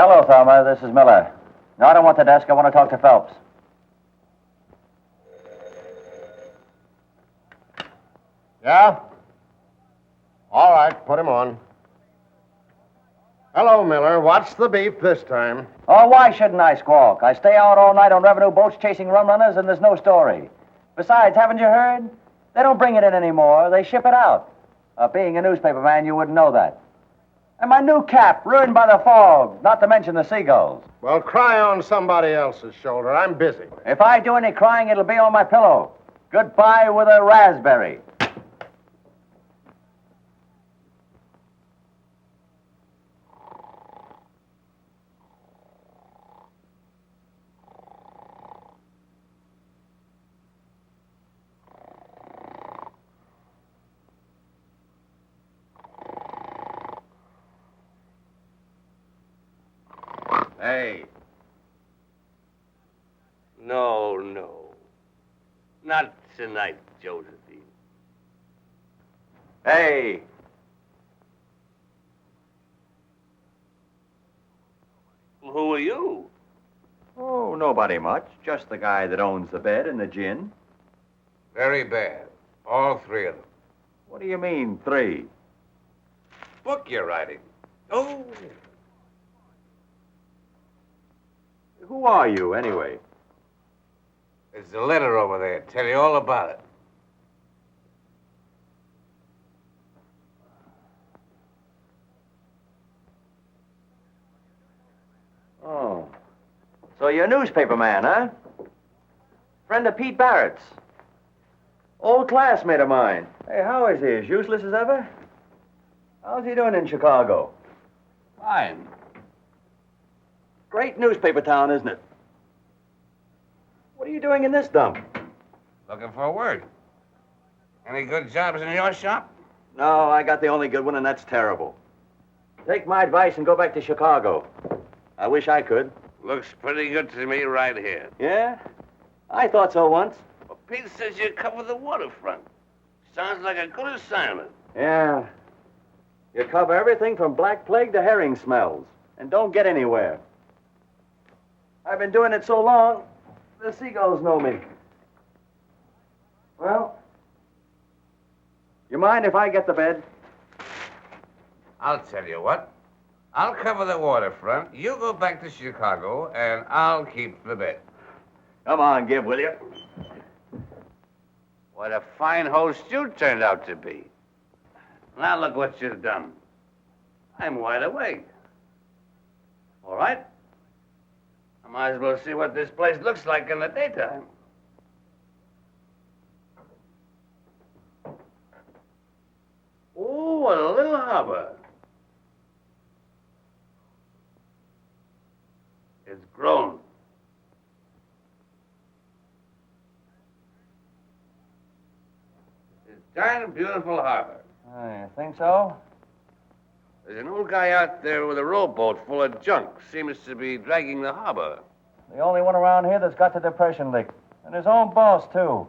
Hello, Thelma. This is Miller. No, I don't want the desk. I want to talk to Phelps. Yeah? All right, put him on. Hello, Miller. What's the beef this time? Oh, why shouldn't I squawk? I stay out all night on revenue boats chasing rum runners, and there's no story. Besides, haven't you heard? They don't bring it in anymore. They ship it out. Being a newspaper man, you wouldn't know that. And my new cap, ruined by the fog, not to mention the seagulls. Well, cry on somebody else's shoulder. I'm busy. If I do any crying, it'll be on my pillow. Goodbye with a raspberry. Hey. No. Not tonight, Josephine. Hey. Who are you? Oh, nobody much. Just the guy that owns the bed and the gin. Very bad. All three of them. What do you mean, 3? Book you're writing. Oh. Who are you, anyway? There's a letter over there. Tell you all about it. Oh. So you're a newspaper man, huh? Friend of Pete Barrett's. Old classmate of mine. Hey, how is he? As useless as ever? How's he doing in Chicago? Fine. Great newspaper town, isn't it? What are you doing in this dump? Looking for work. Any good jobs in your shop? No, I got the only good one, and that's terrible. Take my advice and go back to Chicago. I wish I could. Looks pretty good to me right here. Yeah? I thought so once. Well, Pete says you cover the waterfront. Sounds like a good assignment. Yeah. You cover everything from black plague to herring smells, and don't get anywhere. I've been doing it so long, the seagulls know me. Well, you mind if I get the bed? I'll tell you what. I'll cover the waterfront. You go back to Chicago, and I'll keep the bed. Come on, Gib, will you? What a fine host you turned out to be. Now look what you've done. I'm wide awake. All right? I might as well see what this place looks like in the daytime. Oh, what a little harbor. It's grown. It's a darn beautiful harbor. You think so? There's an old guy out there with a rowboat full of junk. Seems to be dragging the harbor. The only one around here that's got the depression licked. And his own boss, too.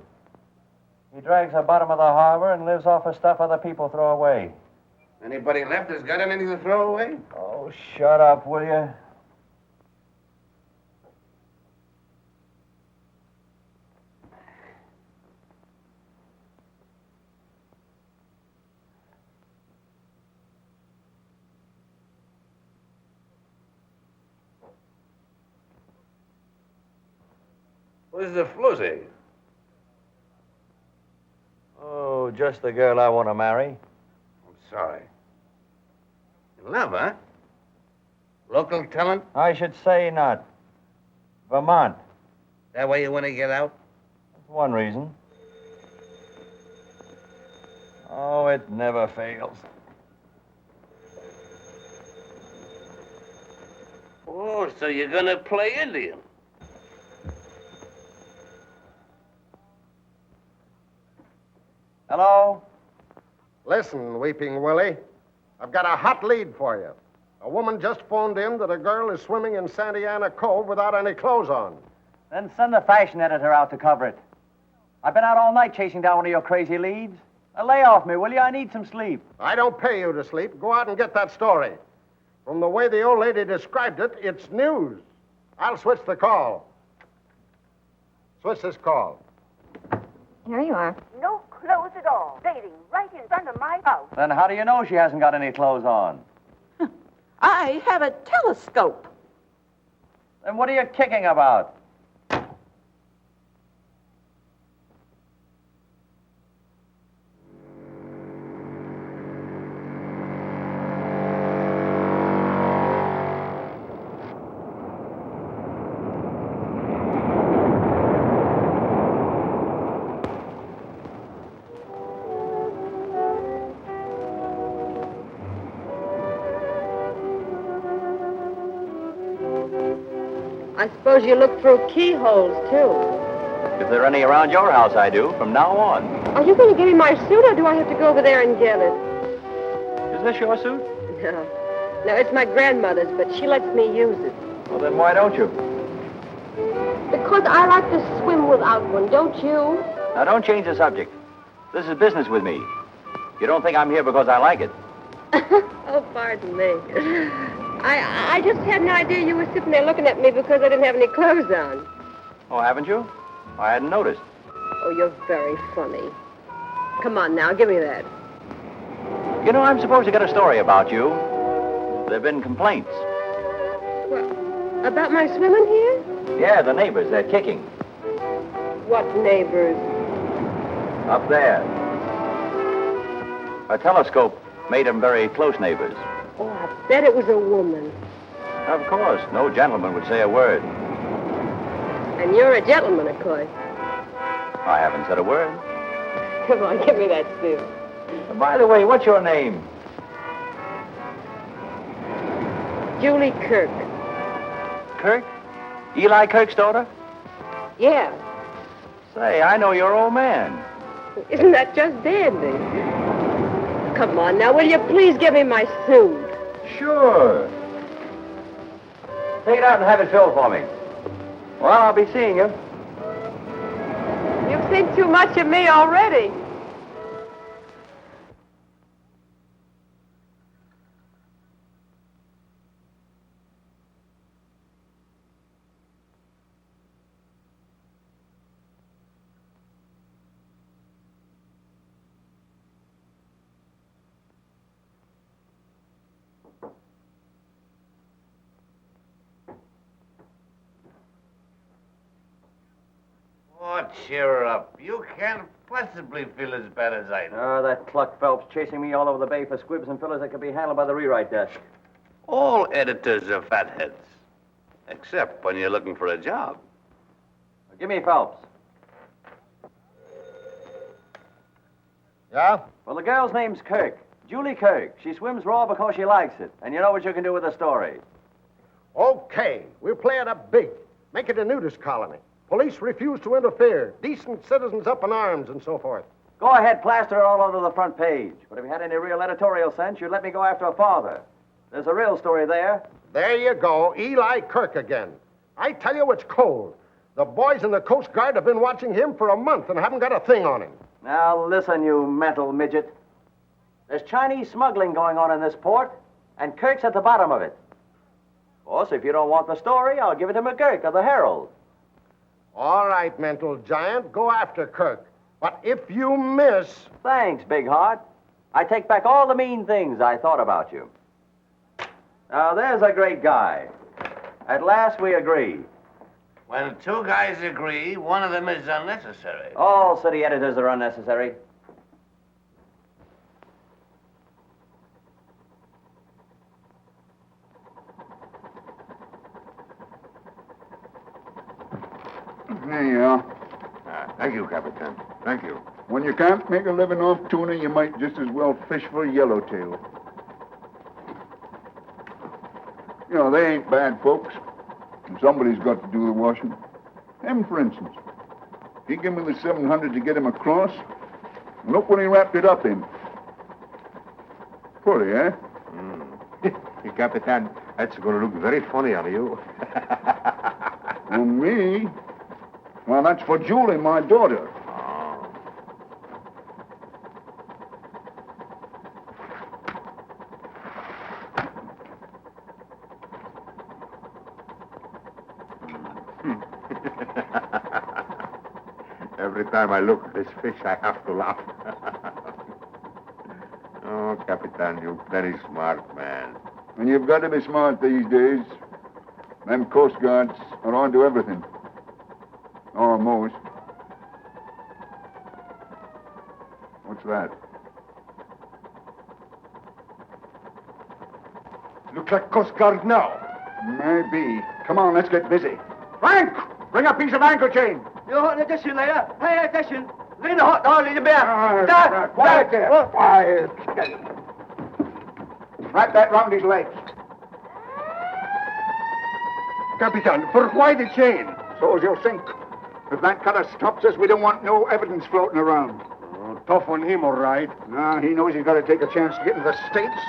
He drags the bottom of the harbor and lives off of stuff other people throw away. Anybody left that's got anything to throw away? Oh, shut up, will you? Where's the floozy? Oh, just the girl I want to marry. I'm sorry. In love, huh? Local talent? I should say not. Vermont. That way you want to get out? That's one reason. Oh, it never fails. Oh, so you're gonna play Indian? Hello? Listen, Weeping Willie. I've got a hot lead for you. A woman just phoned in that a girl is swimming in Santa Ana Cove without any clothes on. Then send the fashion editor out to cover it. I've been out all night chasing down one of your crazy leads. Now lay off me, will you? I need some sleep. I don't pay you to sleep. Go out and get that story. From the way the old lady described it, it's news. I'll switch the call. Switch this call. Here you are. No clothes at all. Dating right in front of my house. Then how do you know she hasn't got any clothes on? I have a telescope. Then what are you kicking about? I suppose you look through keyholes, too. If there are any around your house, I do, from now on. Are you going to give me my suit, or do I have to go over there and get it? Is this your suit? No. No, it's my grandmother's, but she lets me use it. Well, then why don't you? Because I like to swim without one, don't you? Now, don't change the subject. This is business with me. You don't think I'm here because I like it. Oh, pardon me. I just had an idea you were sitting there looking at me because I didn't have any clothes on. Oh, haven't you? I hadn't noticed. Oh, you're very funny. Come on now, give me that. You know, I'm supposed to get a story about you. There have been complaints. What, about my swimming here? Yeah, the neighbors, they're kicking. What neighbors? Up there. A telescope made them very close neighbors. Oh, I bet it was a woman. Of course, no gentleman would say a word. And you're a gentleman, of course. I haven't said a word. Come on, give me that suit. By the way, what's your name? Julie Kirk. Kirk? Eli Kirk's daughter? Yeah. Say, I know your old man. Isn't that just dandy? Come on now, will you please give me my suit? Sure. Take it out and have it filled for me. Well, I'll be seeing you. You think too much of me already. Oh, cheer up. You can't possibly feel as bad as I do. Oh, that cluck Phelps chasing me all over the bay for squibs and fillers that could be handled by the rewrite desk. All editors are fatheads. Except when you're looking for a job. Give me Phelps. Yeah? Well, the girl's name's Kirk. Julie Kirk. She swims raw because she likes it. And you know what you can do with a story. Okay, we'll play it up big. Make it a nudist colony. Police refuse to interfere. Decent citizens up in arms and so forth. Go ahead, plaster it all over the front page. But if you had any real editorial sense, you'd let me go after her father. There's a real story there. There you go, Eli Kirk again. I tell you, it's cold. The boys in the Coast Guard have been watching him for a month and haven't got a thing on him. Now, listen, you mental midget. There's Chinese smuggling going on in this port, and Kirk's at the bottom of it. Of course, if you don't want the story, I'll give it to McGurk of the Herald. All right, mental giant, go after Kirk. But if you miss... Thanks, Big Heart. I take back all the mean things I thought about you. Now, there's a great guy. At last, we agree. When two guys agree, one of them is unnecessary. All city editors are unnecessary. There you are. Thank you, Capitan. Thank you. When you can't make a living off tuna, you might just as well fish for yellowtail. You know, they ain't bad folks. Somebody's got to do the washing. Him, for instance. He gave me the 700 to get him across. And look what he wrapped it up in. Pretty, eh? Capitan, that's going to look very funny on you. On me? Well, that's for Julie, my daughter. Every time I look at this fish, I have to laugh. Oh, Capitan, you're very smart, man. And you've got to be smart these days. Them Coast Guards are on to everything. Almost. What's that? Looks like Coast Guard now. Maybe. Come on, let's get busy. Frank! Bring a piece of anchor chain. Quiet there. Quiet. Wrap that round his legs. Capitan, for why the chain? So's you'll sink. If that cutter stops us, we don't want no evidence floating around. Oh, tough on him, all right. Nah, he knows he's got to take a chance to get into the States.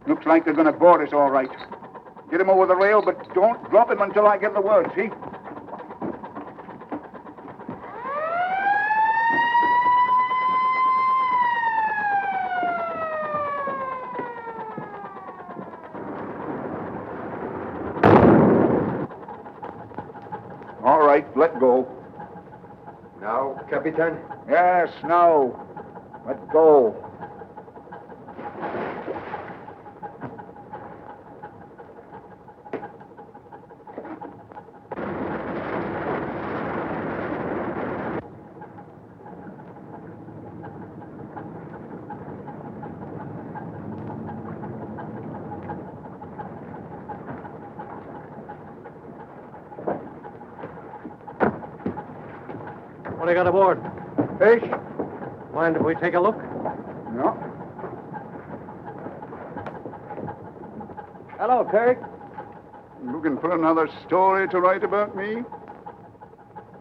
Looks like they're going to board us all right. Get him over the rail, but don't drop him until I give the word, see? All right, let go. Now, Capitan? Yes, now. Let go. What do you got aboard? Fish? Mind if we take a look? No. Hello, Kirk. Looking for another story to write about me?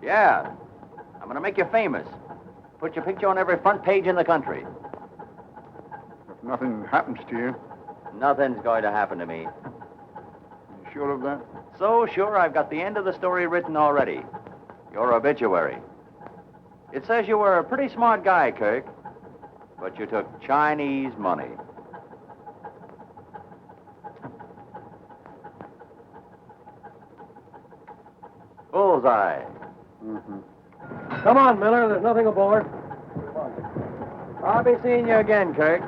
Yeah. I'm going to make you famous. Put your picture on every front page in the country. If nothing happens to you, Nothing's going to happen to me. you sure of that? So sure, I've got the end of the story written already. Your obituary. It says you were a pretty smart guy, Kirk, but you took Chinese money. Bullseye. Mm-hmm. Come on, Miller. There's nothing aboard. I'll be seeing you again, Kirk.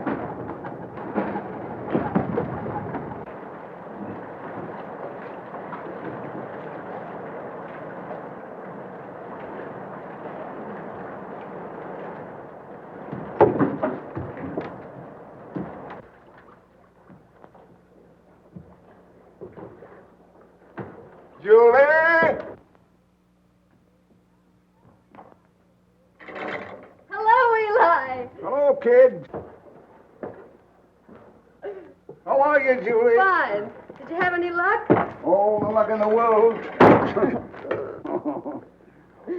Julie! Hello, Eli. Hello, kid. How are you, Julie? Fine. Did you have any luck? All the luck in the world.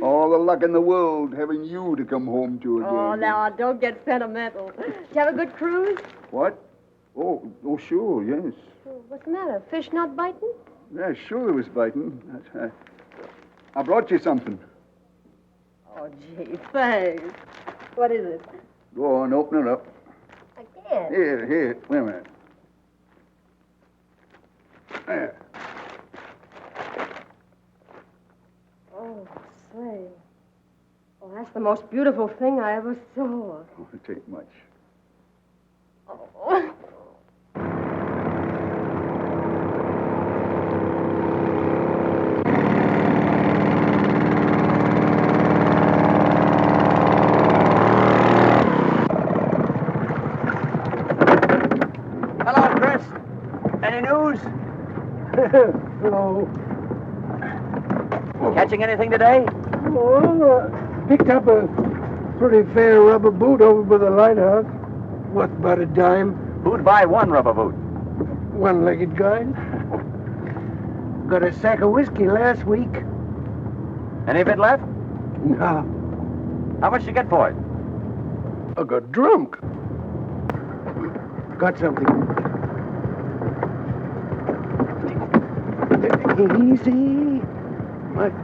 All the luck in the world having you to come home to again. Oh, now, don't get sentimental. Did you have a good cruise? What? Oh, sure, yes. What's the matter? Fish not biting? Yeah, sure it was biting. I brought you something. Oh, gee, thanks. What is it? Go on, open it up. I can't. Here, wait a minute. There. Oh, say. Oh, that's the most beautiful thing I ever saw. Oh, it ain't much. Oh. Hello, Chris. Any news? Hello. Catching anything today? Well, picked up a pretty fair rubber boot over by the lighthouse. Worth about a dime. Who'd buy one rubber boot? One-legged guy. Got a sack of whiskey last week. Any of it left? No, How much did you get for it? I got drunk. Got something. Easy. Might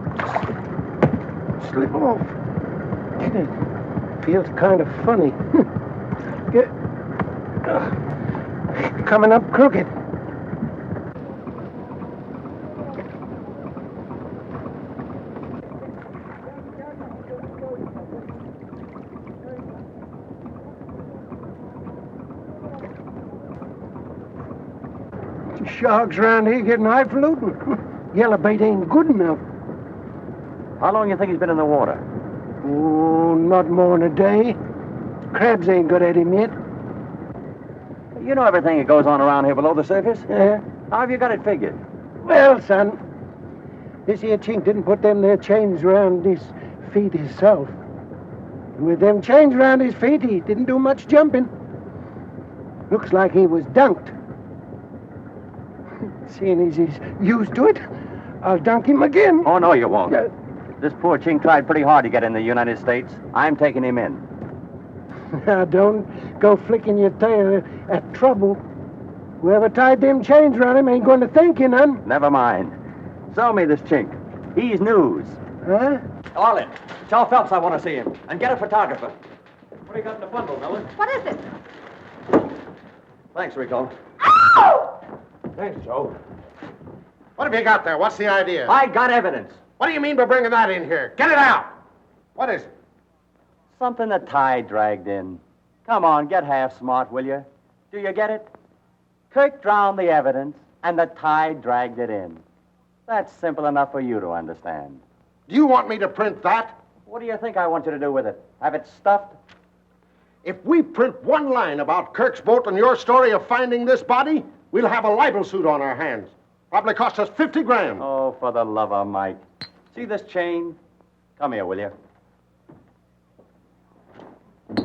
slip off. Feels kind of funny. Get, coming up crooked. Sharks around here getting highfalutin. Yellow bait ain't good enough. How long you think he's been in the water? Oh, not more than a day. Crabs ain't got at him yet. You know everything that goes on around here below the surface. Yeah. How have you got it figured? Well, son, this here chink didn't put them there chains around his feet himself. With them chains around his feet, he didn't do much jumping. Looks like he was dunked. Seeing as he's used to it, I'll dunk him again. Oh, no, you won't. This poor chink tried pretty hard to get in the United States. I'm taking him in. Now, don't go flicking your tail at trouble. Whoever tied them chains around him ain't going to thank you none. Never mind. Sell me this chink. He's news. Huh? Arlen, tell Phelps I want to see him. And get a photographer. What do you got in the bundle, Miller? What is it? Thanks, Rico. Thanks, Joe. What have you got there? What's the idea? I got evidence. What do you mean by bringing that in here? Get it out! What is it? Something the tide dragged in. Come on, get half smart, will you? Do you get it? Kirk drowned the evidence, and the tide dragged it in. That's simple enough for you to understand. Do you want me to print that? What do you think I want you to do with it? Have it stuffed? If we print one line about Kirk's boat and your story of finding this body, we'll have a libel suit on our hands. Probably cost us 50 grand. Oh, for the love of Mike. See this chain? Come here, will you?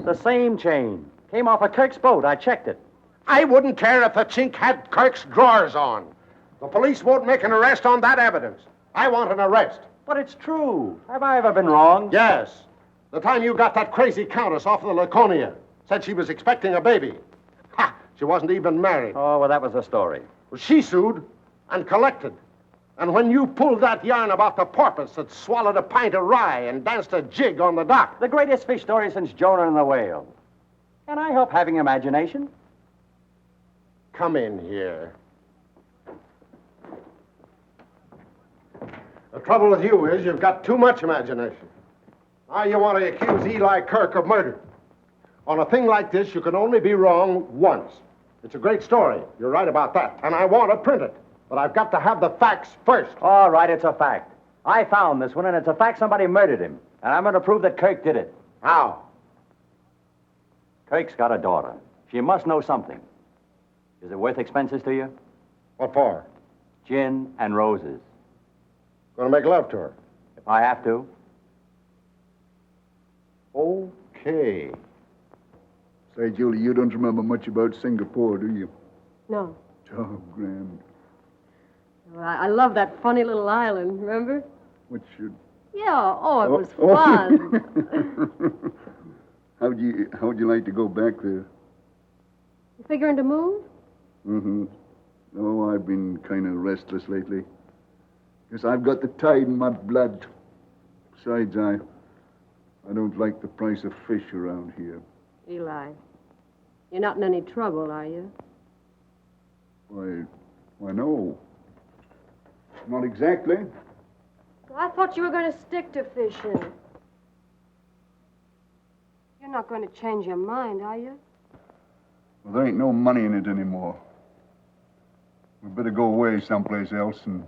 The same chain. Came off of Kirk's boat. I checked it. I wouldn't care if the chink had Kirk's drawers on. The police won't make an arrest on that evidence. I want an arrest. But it's true. Have I ever been wrong? Yes. The time you got that crazy countess off of the Laconia. Said she was expecting a baby. Ha! She wasn't even married. Oh, well, that was the story. Well, she sued and collected. And when you pulled that yarn about the porpoise that swallowed a pint of rye and danced a jig on the dock. The greatest fish story since Jonah and the whale. Can I help having imagination? Come in here. The trouble with you is you've got too much imagination. Now you want to accuse Eli Kirk of murder. On a thing like this, you can only be wrong once. It's a great story. You're right about that. And I want to print it. But I've got to have the facts first. All right, it's a fact. I found this one, and it's a fact somebody murdered him. And I'm going to prove that Kirk did it. How? Kirk's got a daughter. She must know something. Is it worth expenses to you? What for? Gin and roses. Gonna make love to her. If I have to. Okay. Say, Julie, you don't remember much about Singapore, do you? No. Oh, grand. Well, I love that funny little island, remember? What should... Yeah, it was fun. How'd you like to go back there? You figuring to move? Mm-hmm. Oh, I've been kind of restless lately. Guess I've got the tide in my blood. Besides, I don't like the price of fish around here. Eli, you're not in any trouble, are you? Why, no. Not exactly. Well, I thought you were going to stick to fishing. You're not going to change your mind, are you? Well, there ain't no money in it anymore. We better go away someplace else and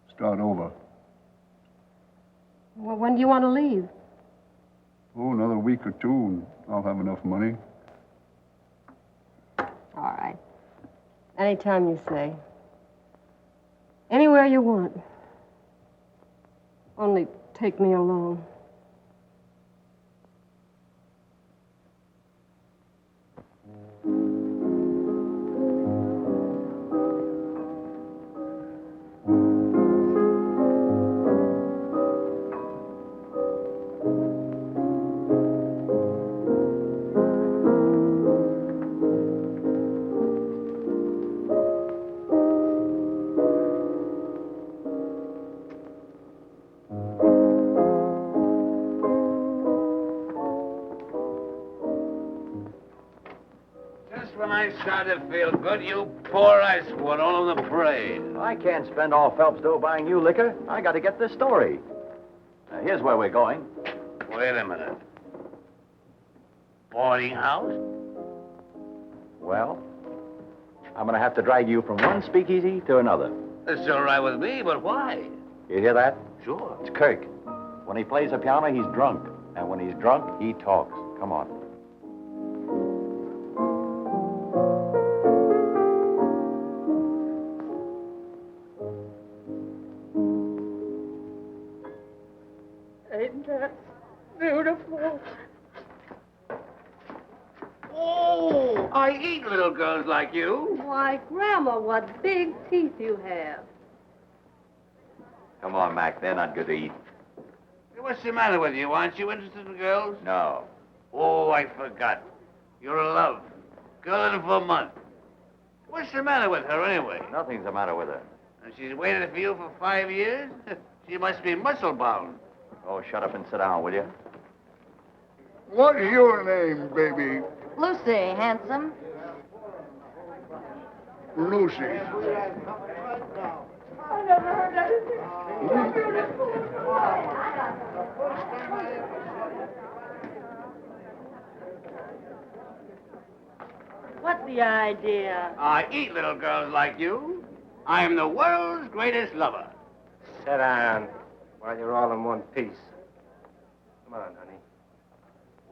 start over. Well, when do you want to leave? Oh, another week or two, and I'll have enough money. All right. Anytime you say. Anywhere you want. Only take me along. When I started to feel good, you poor ice water all on the parade. I can't spend all Phelps' dough buying you liquor. I got to get this story. Now, here's where we're going. Wait a minute. Boarding house? Well, I'm going to have to drag you from one speakeasy to another. It's all right with me, but why? You hear that? Sure. It's Kirk. When he plays the piano, he's drunk. And when he's drunk, he talks. Come on. Ain't that beautiful? Oh, I eat little girls like you. Why, Grandma, what big teeth you have. Come on, Mac. They're not good to eat. Hey, what's the matter with you? Aren't you interested in girls? No. Oh, I forgot. You're in love. Girl in for a month. What's the matter with her, anyway? Nothing's the matter with her. And she's waited for you for 5 years? She must be muscle-bound. Oh, shut up and sit down, will you? What's your name, baby? Lucy, handsome. Lucy. I never heard anything so beautiful. What's the idea? I eat little girls like you. I am the world's greatest lover. Sit down while you're all in one piece. Come on, honey.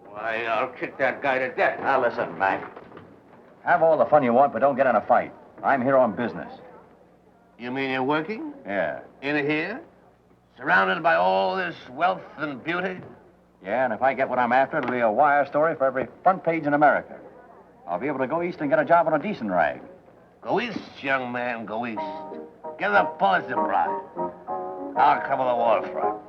Why, I'll kick that guy to death. Now, listen, Mac. Have all the fun you want, but don't get in a fight. I'm here on business. You mean you're working? Yeah. In here? Surrounded by all this wealth and beauty? Yeah, and if I get what I'm after, it'll be a wire story for every front page in America. I'll be able to go east and get a job on a decent rag. Go east, young man, go east. Get the Pulitzer Prize. I'll cover the waterfront.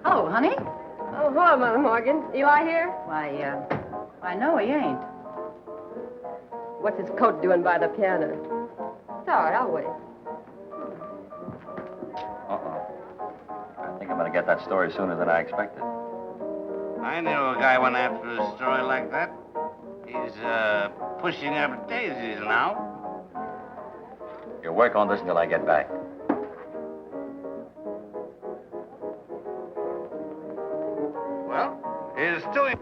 Hello, honey. Oh, hello, Mother Morgan. Eli here? Why, no, he ain't. What's his coat doing by the piano? It's all right, I'll wait. Uh-oh. I think I'm going to get that story sooner than I expected. I knew a guy went after a story like that. He's, pushing up daisies now. You work on this until I get back. Well, here's to him.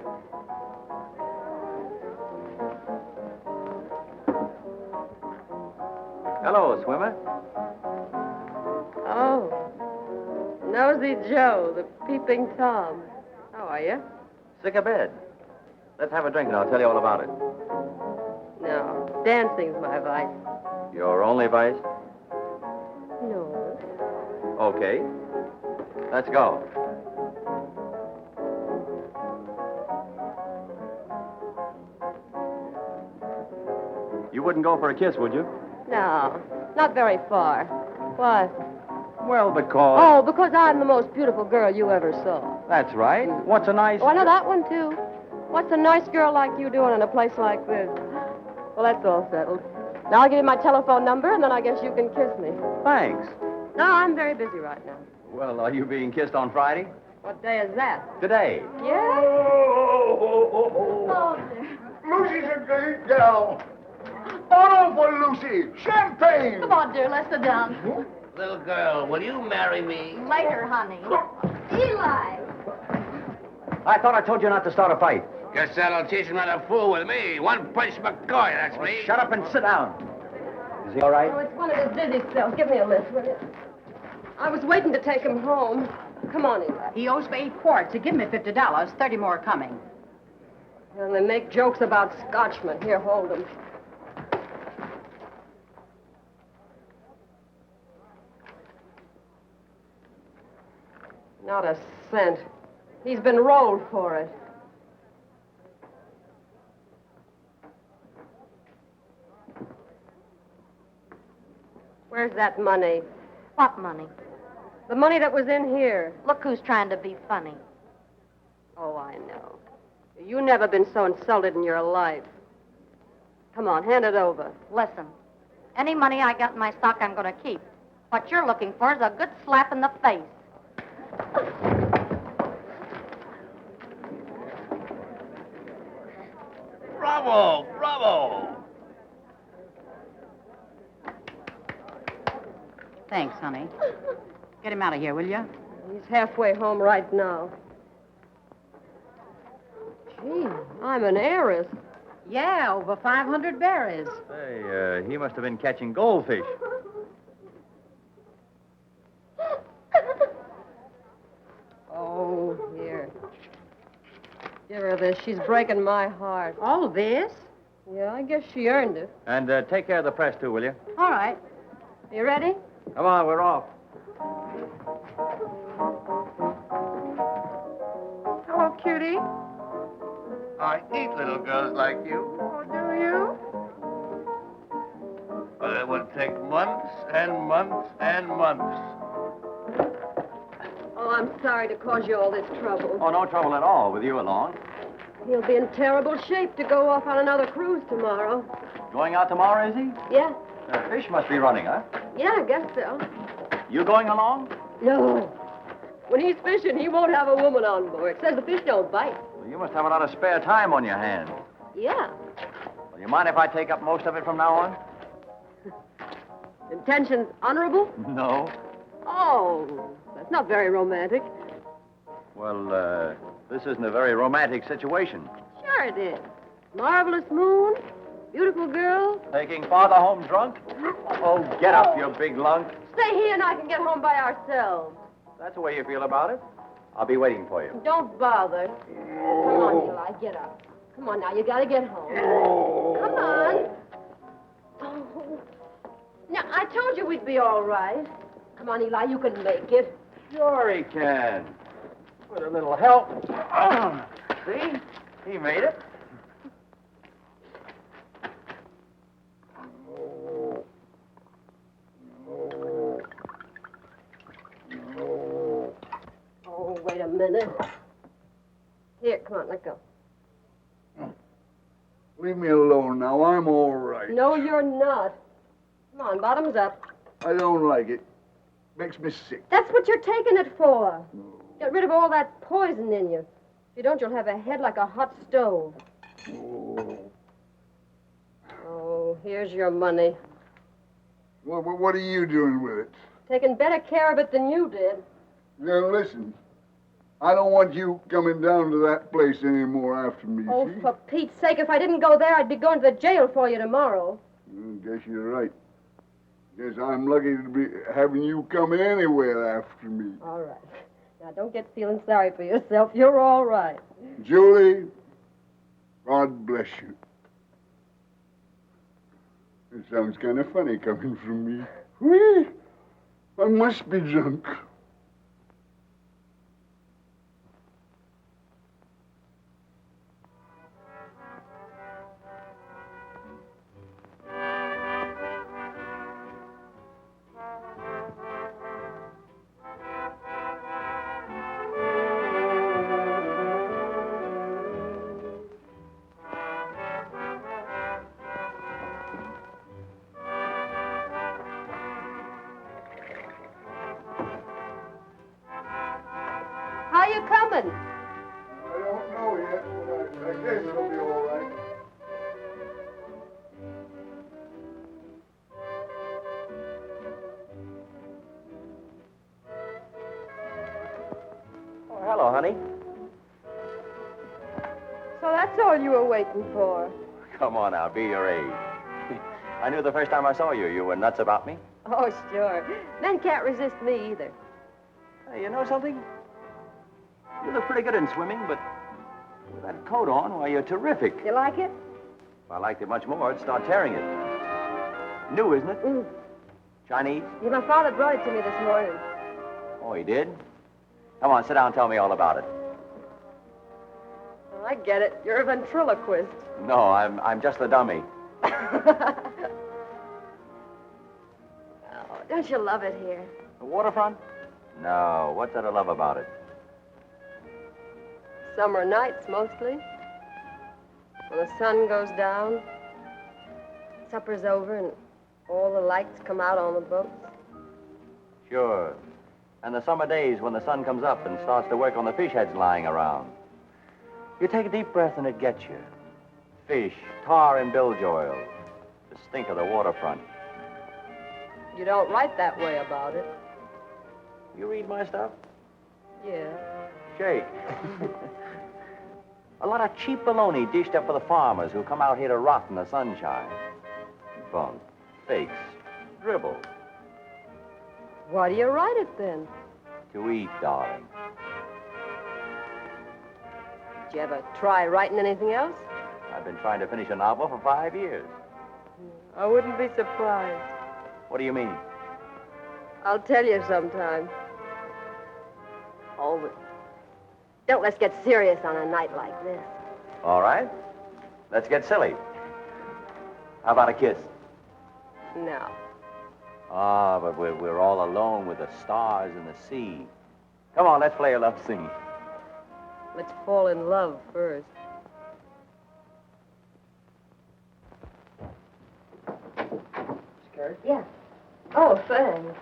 Hello, swimmer. Oh, Nosy Joe, the peeping Tom. How are you? Sick of bed. Let's have a drink and I'll tell you all about it. No, dancing's my vice. Your only vice? No. Okay. Let's go. You wouldn't go for a kiss, would you? No, not very far. What? Well, because... Oh, because I'm the most beautiful girl you ever saw. That's right. What's a nice... Oh, I know that one, too. What's a nice girl like you doing in a place like this? Well, that's all settled. Now I'll give you my telephone number, and then I guess you can kiss me. Thanks. No, I'm very busy right now. Well, are you being kissed on Friday? What day is that? Today. Yeah? Oh, Lucy's a great gal. Bottle for Lucy. Champagne. Come on, dear, let's sit down. Little girl, will you marry me? Later, honey. Eli! I thought I told you not to start a fight. Guess that'll teach him not to fool with me. One punch McCoy, that's me. Shut up and sit down. Is he all right? Oh, it's one of his dizzy spells. Give me a lift, will you? I was waiting to take him home. Come on, Eli. He owes me 8 quarts. He give me $50. 30 more coming. And they make jokes about Scotchmen. Here, hold them. Not a cent. He's been rolled for it. Where's that money? What money? The money that was in here. Look who's trying to be funny. Oh, I know. You never been so insulted in your life. Come on, hand it over. Listen, any money I got in my stock, I'm going to keep. What you're looking for is a good slap in the face. Bravo! Bravo! Thanks, honey. Get him out of here, will you? He's halfway home right now. Gee, I'm an heiress. Yeah, over 500 berries. Say, he must have been catching goldfish. Oh, here. Give her this. She's breaking my heart. All this? Yeah, I guess she earned it. And take care of the press, too, will you? All right. You ready? Come on, we're off. Hello, cutie. I eat little girls like you. Oh, do you? But it would take months and months and months. Oh, I'm sorry to cause you all this trouble. Oh, no trouble at all with you along. He'll be in terrible shape to go off on another cruise tomorrow. Going out tomorrow, is he? Yeah? Fish must be running, huh? Yeah, I guess so. You going along? No. When he's fishing, he won't have a woman on board. Says the fish don't bite. Well, you must have a lot of spare time on your hands. Yeah. Well, you mind if I take up most of it from now on? Intentions honorable? No. Oh, that's not very romantic. Well, this isn't a very romantic situation. Sure it is. Marvelous moon, beautiful girl. Taking father home drunk? Oh, get up, you big lunk. Stay here and I can get home by ourselves. That's the way you feel about it. I'll be waiting for you. Don't bother. Come on, Eli, get up. Come on now, you gotta get home. Come on. Oh. Now, I told you we'd be all right. Come on, Eli, you can make it. Sure he can. With a little help. See? He made it. Oh, wait a minute. Here, come on, let go. Leave me alone now. I'm all right. No, you're not. Come on, bottoms up. I don't like it. Makes me sick. That's what you're taking it for. Get rid of all that poison in you. If you don't, you'll have a head like a hot stove. Oh. Oh, here's your money. What are you doing with it? Taking better care of it than you did. Now, listen. I don't want you coming down to that place anymore after me, Oh, see? for Pete's sake, if I didn't go there, I'd be going to the jail for you tomorrow. I guess you're right. Guess I'm lucky to be having you come anywhere after me. All right. Now, don't get feeling sorry for yourself. You're all right. Julie, God bless you. It sounds kind of funny coming from me. Whee! I must be drunk. How you coming? I don't know yet, but I guess it'll be all right. Oh, hello, honey. So that's all you were waiting for. Come on now, be your age. I knew the first time I saw you, you were nuts about me. Oh, sure. Men can't resist me either. Hey, you know something? You look pretty good in swimming, but with that coat on, why, you're terrific. You like it? If I liked it much more, I'd start tearing it. New, isn't it? Mm. Chinese? Yeah, my father brought it to me this morning. Oh, he did? Come on, sit down and tell me all about it. Oh, I get it. You're a ventriloquist. No, I'm just the dummy. Oh, don't you love it here? The waterfront? No, what's there to love about it? Summer nights, mostly. When the sun goes down, supper's over, and all the lights come out on the boats. Sure. And the summer days when the sun comes up and starts to work on the fish heads lying around. You take a deep breath and it gets you. fish, tar and bilge oil. The stink of the waterfront. You don't write that way about it. You read my stuff? Yeah. Shake. A lot of cheap baloney dished up for the farmers who come out here to rot in the sunshine. Bunk. Fakes. Dribble. Why do you write it then? To eat, darling. Did you ever try writing anything else? I've been trying to finish a novel for 5 years. I wouldn't be surprised. What do you mean? I'll tell you sometime. Oh, but don't let's get serious on a night like this. All right. Let's get silly. How about a kiss? No. Ah, but we're all alone with the stars and the sea. Come on, let's play a love scene. Let's fall in love first. Skirt? Yeah. Oh, thanks.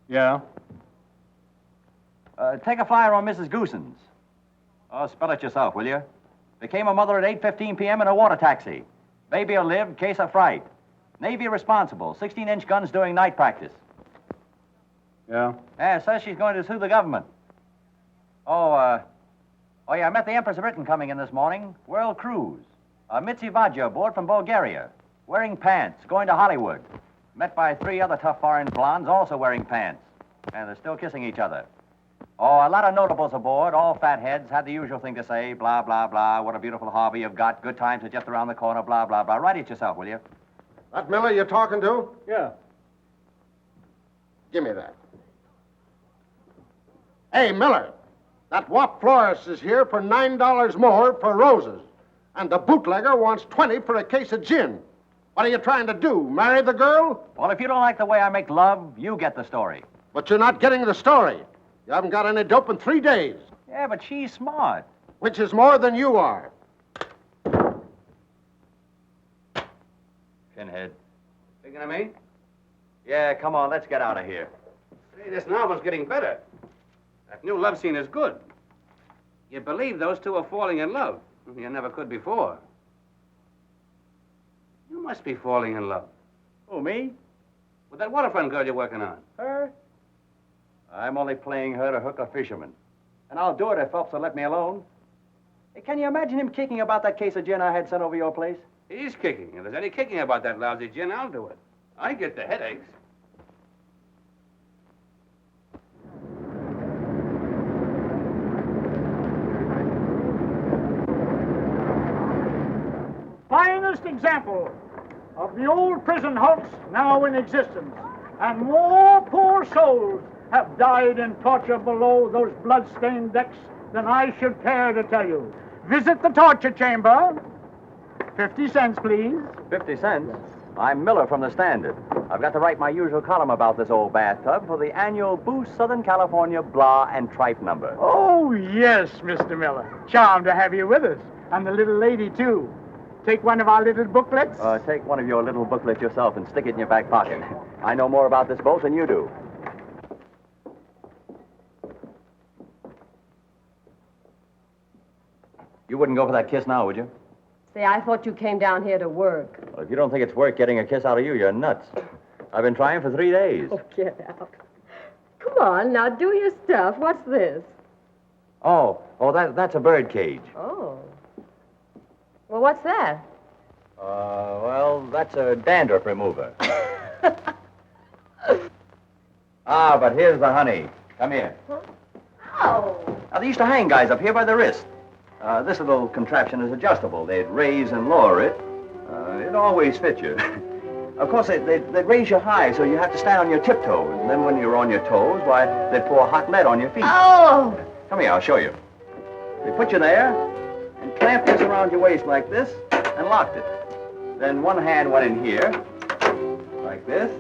Yeah? Take a flyer on Mrs. Goosens. Oh, spell it yourself, will you? Became a mother at 8:15 p.m. in a water taxi. Baby'll live, case of fright. Navy responsible, 16-inch guns doing night practice. Yeah? Yeah, says she's going to sue the government. Oh, yeah, I met the Empress of Britain coming in this morning. World cruise. Mitzi Vadja aboard from Bulgaria. Wearing pants, going to Hollywood. Met by 3 other tough foreign blondes also wearing pants. And they're still kissing each other. Oh, a lot of notables aboard, all fat heads, had the usual thing to say, blah, blah, blah, what a beautiful harbor you've got, good times are just around the corner, blah, blah, blah. Write it yourself, will you? That Miller you're talking to? Yeah. Give me that. Hey, Miller, that wop florist is here for $9 more for roses. And the bootlegger wants 20 for a case of gin. What are you trying to do, marry the girl? Well, if you don't like the way I make love, you get the story. But you're not getting the story. You haven't got any dope in 3 days. Yeah, but she's smart. Which is more than you are. Pinhead. Thinking of me? Yeah, come on, let's get out of here. Say, this novel's getting better. That new love scene is good. You believe those two are falling in love. You never could before. You must be falling in love. Who, me? With that waterfront girl you're working on. Her? I'm only playing her to hook a fisherman. And I'll do it if Phelps will let me alone. Hey, can you imagine him kicking about that case of gin I had sent over your place? He's kicking. If there's any kicking about that lousy gin, I'll do it. I get the headaches. Finest example of the old prison hulks now in existence. And more poor souls have died in torture below those blood-stained decks than I should care to tell you. Visit the torture chamber. 50 cents, please. 50 cents? I'm Miller from the Standard. I've got to write my usual column about this old bathtub for the annual Boost Southern California Blah and Tripe number. Oh, yes, Mr. Miller. Charmed to have you with us. And the little lady, too. Take one of our little booklets. Take one of your little booklets yourself and stick it in your back pocket. I know more about this boat than you do. You wouldn't go for that kiss now, would you? Say, I thought you came down here to work. Well, if you don't think it's worth getting a kiss out of you, you're nuts. I've been trying for 3 days. Oh, get out. Come on, now do your stuff. What's this? That's a bird cage. Oh. Well, what's that? That's a dandruff remover. But here's the honey. Come here. Oh. Now, they used to hang guys up here by the wrist. This little contraption is adjustable. They'd raise and lower it. It always fits you. Of course, they'd raise you high, so you have to stand on your tiptoes. And then when you're on your toes, why, they'd pour hot lead on your feet. Oh! Come here, I'll show you. They put you there and clamped this around your waist like this and locked it. Then one hand went in here, like this,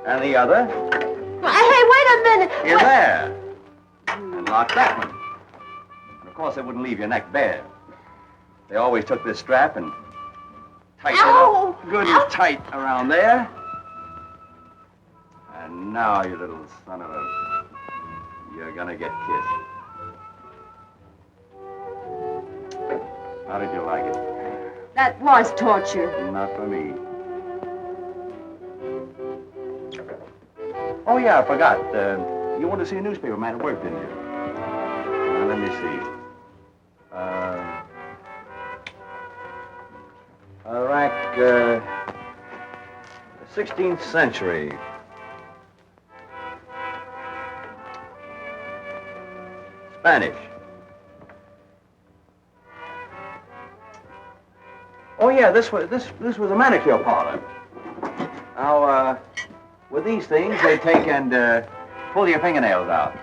and the other Hey, wait a minute. in there, and locked that one. And of course, they wouldn't leave your neck bare. They always took this strap and tightened it up good and tight around there. And now, you little son of a... you're gonna get kissed. How did you like it? That was torture. Not for me. Oh, yeah, I forgot. You wanted to see a newspaper man at work, didn't you? Now, let me see. Rack, 16th century. Spanish. Oh yeah, this was a manicure parlor. Now, with these things, they take and pull your fingernails out.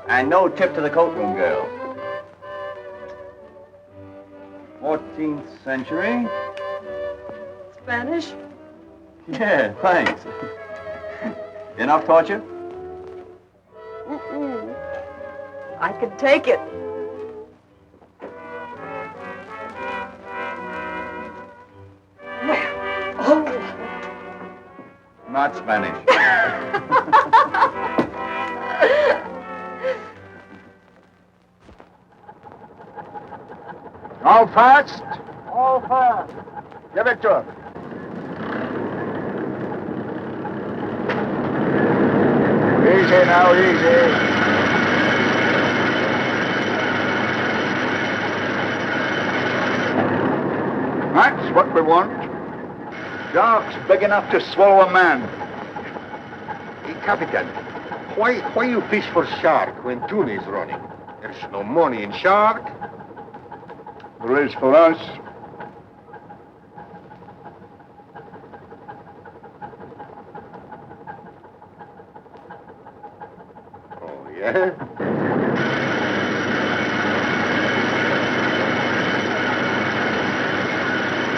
And no tip to the coatroom girl. 14th century. Spanish? Yeah, thanks. Enough torture? Mm-mm. I could take it. Not Spanish. All fast? All fast. Give it to him. Easy now, easy. That's what we want. Sharks big enough to swallow a man. Hey, Capitan, why you fish for shark when tuna is running? There's no money in shark. There is for us. Oh, yeah?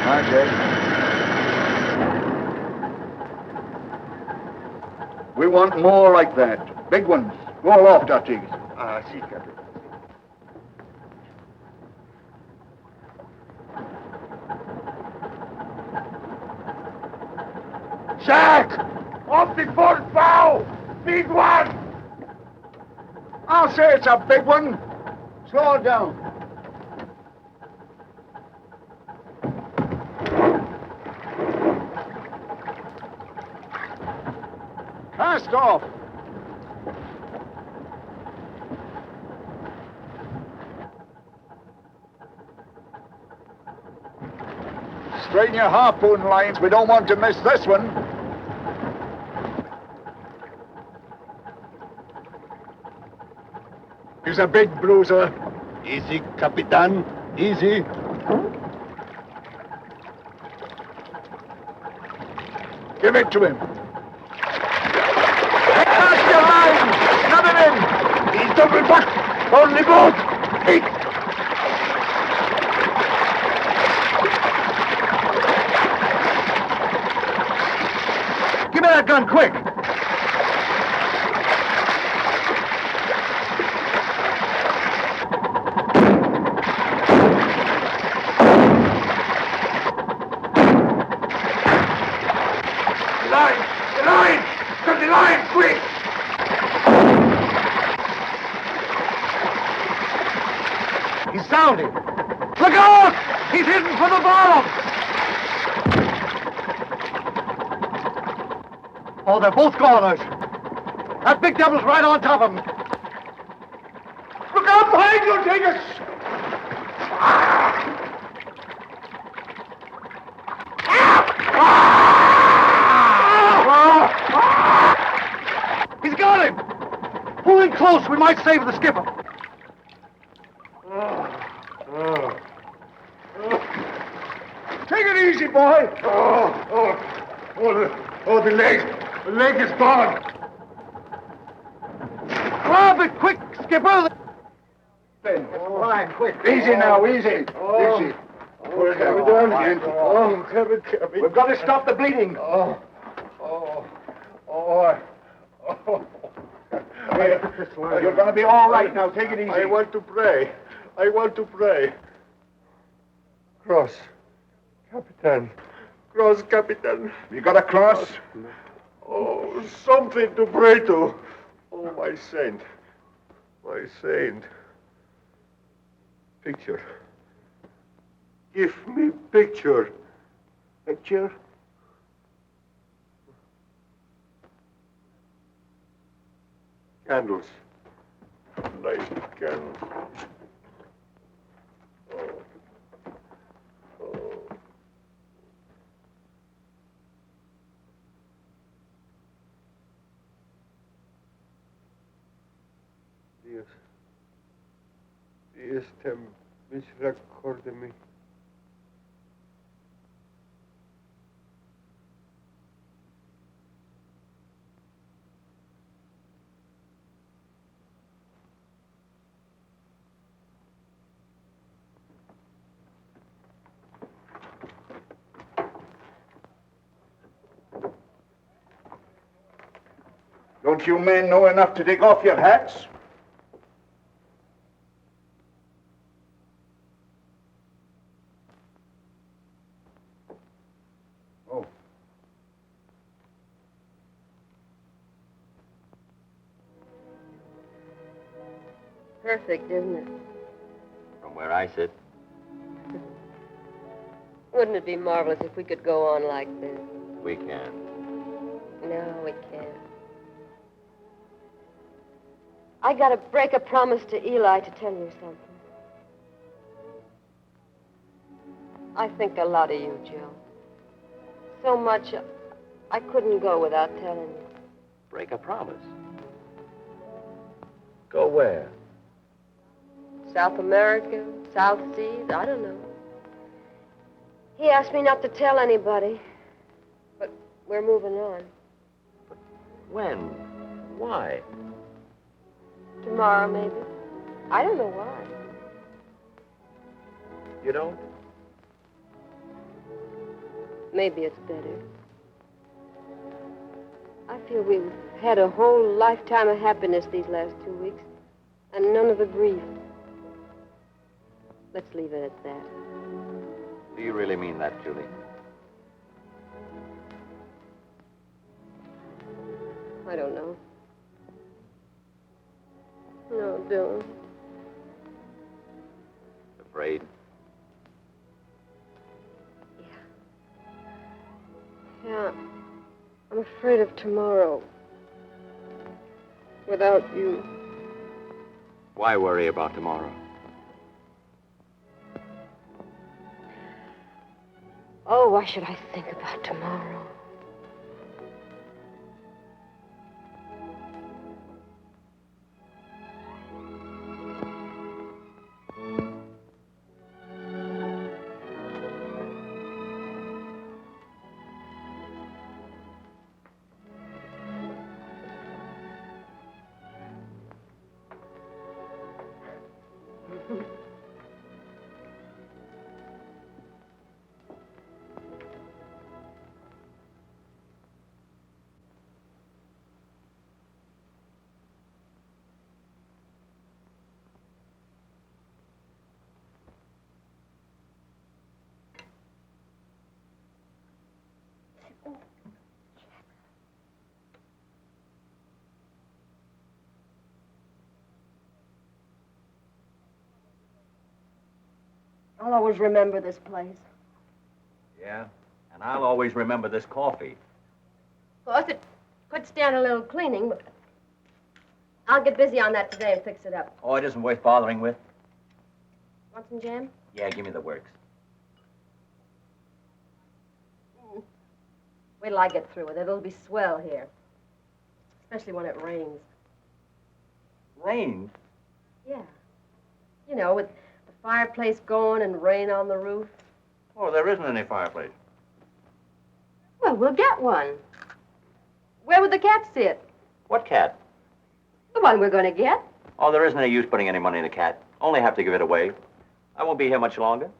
That's it. We want more like that. Big ones. Go aloft, Artigas. Ah, si, Capitan. Shark! Off the port bow! Big one! I'll say it's a big one. Slow it down. Cast off. Straighten your harpoon lines. We don't want to miss this one. He's a big bruiser. Easy, Capitan. Easy. Give it to him. Cast your line! Snap him in! He's double back! On the boat! Hey! Give me that gun, quick! He's sounding. Look out! He's heading for the bottom! Oh, they're both goners. That big devil's right on top of him. Look out behind you, Dingus! He's got him! Pull in close, we might save the skipper. Take Take it easy, boy. The leg. The leg is gone. Grab it quick, Skipper. All right, quick. Easy now, easy. Easy. Where's Capitan? Capitan. We've got to stop the bleeding. You're going to be all right now. Take it easy. I want to pray. Cross. Capitan. Cross, Capitan. You got a cross? Oh, something to pray to. Oh, my saint. My saint. Picture. Give me picture. Picture? Candles. Light candles. Dios ten misericordia de mí. Don't you men know enough to take off your hats? Oh. Perfect, isn't it? From where I sit, Wouldn't it be marvelous if we could go on like this? we can. No, we can't. I gotta break a promise to Eli to tell you something. I think a lot of you, Joe. So much, I couldn't go without telling you. Break a promise. Go where? South America, South Seas, I don't know. He asked me not to tell anybody, but we're moving on. When? Why? Tomorrow, maybe. I don't know why. You don't? Maybe it's better. I feel we've had a whole lifetime of happiness these last 2 weeks, and none of the grief. Let's leave it at that. Do you really mean that, Julie? I don't know. No, don't. Afraid? Yeah. I'm afraid of tomorrow. Without you. Why worry about tomorrow? Oh, why should I think about tomorrow? I'll always remember this place. Yeah, and I'll always remember this coffee. Of course, it could stand a little cleaning, but I'll get busy on that today and fix it up. Oh, it isn't worth bothering with. Want some jam? Yeah, give me the works. Wait till I get through with it. It'll be swell here. Especially when it rains. Rain? Yeah. You know, with the fireplace going and rain on the roof. Oh, there isn't any fireplace. Well, we'll get one. Where would the cat sit? What cat? The one we're going to get. Oh, there isn't any use putting any money in the cat. Only have to give it away. I won't be here much longer.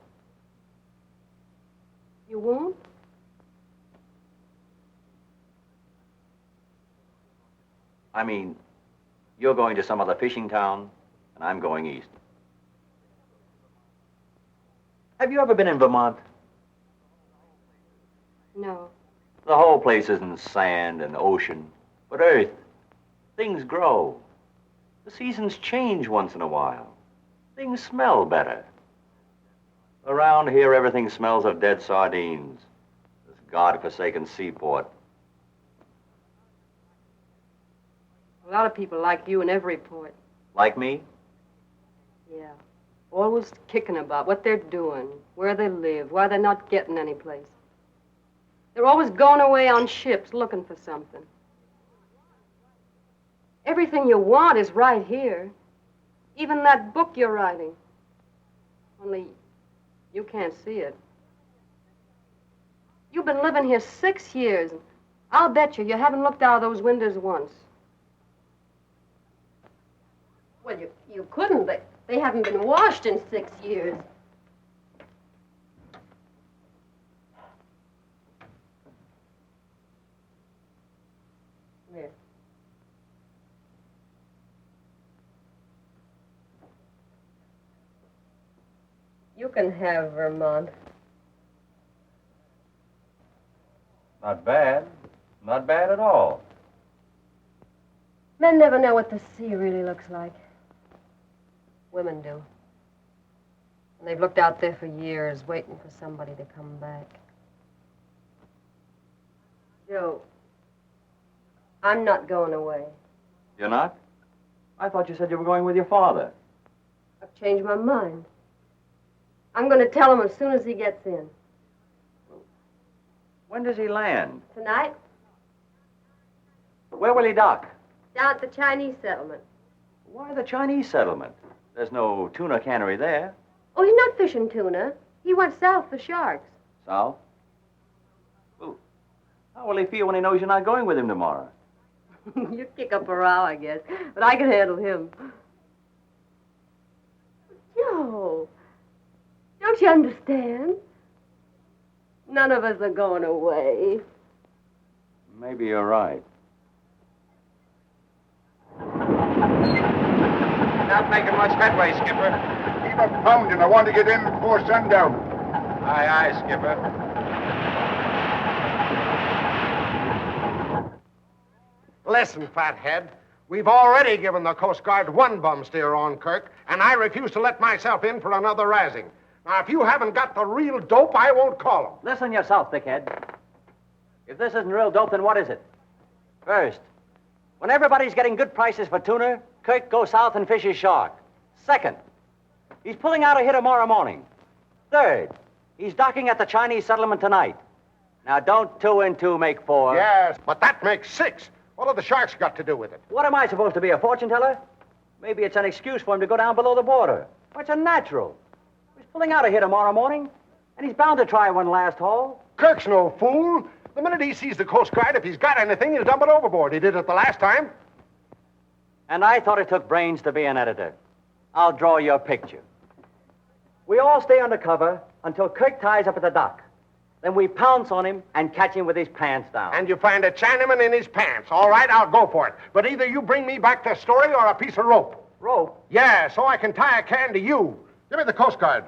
You won't? I mean, you're going to some other fishing town, and I'm going east. Have you ever been in Vermont? No. The whole place isn't sand and ocean, but earth. Things grow. The seasons change once in a while. Things smell better. Around here, everything smells of dead sardines. This God-forsaken seaport. A lot of people like you in every port. Like me? Yeah. Always kicking about what they're doing, where they live, why they're not getting any place. They're always going away on ships looking for something. Everything you want is right here. Even that book you're writing. Only you can't see it. You've been living here 6 years. And I'll bet you haven't looked out of those windows once. Well, you couldn't. They haven't been washed in 6 years. There. You can have Vermont. Not bad. Not bad at all. Men never know what the sea really looks like. Women do. And they've looked out there for years, waiting for somebody to come back. Joe, I'm not going away. You're not? I thought you said you were going with your father. I've changed my mind. I'm going to tell him as soon as he gets in. When does he land? Tonight, Where will he dock? down at the Chinese settlement. Why the Chinese settlement? There's no tuna cannery there. Oh, he's not fishing tuna. He went south for sharks. South? Well, how will he feel when he knows you're not going with him tomorrow? You kick up a row, I guess. But I can handle him. Joe, don't you understand? None of us are going away. Maybe you're right. Not making much headway, Skipper. Keep up pounding. I want to get in before sundown. Aye, aye, Skipper. Listen, fathead. We've already given the Coast Guard one bum steer on Kirk, and I refuse to let myself in for another razzing. Now, if you haven't got the real dope, I won't call him. Listen yourself, dickhead. If this isn't real dope, then what is it? First, when everybody's getting good prices for tuna, Kirk goes south and fishes shark. Second, he's pulling out of here tomorrow morning. Third, he's docking at the Chinese settlement tonight. Now, don't 2 and 2 make 4. Yes, but that makes 6. What have the sharks got to do with it? What am I supposed to be, a fortune teller? Maybe it's an excuse for him to go down below the border. Well, it's a natural. He's pulling out of here tomorrow morning, and he's bound to try one last haul. Kirk's no fool. The minute he sees the Coast Guard, if he's got anything, he'll dump it overboard. He did it the last time. And I thought it took brains to be an editor. I'll draw your picture. We all stay under cover until Kirk ties up at the dock. Then we pounce on him and catch him with his pants down. And you find a Chinaman in his pants. All right, I'll go for it. But either you bring me back the story or a piece of rope. Rope? Yeah, so I can tie a can to you. Give me the Coast Guard.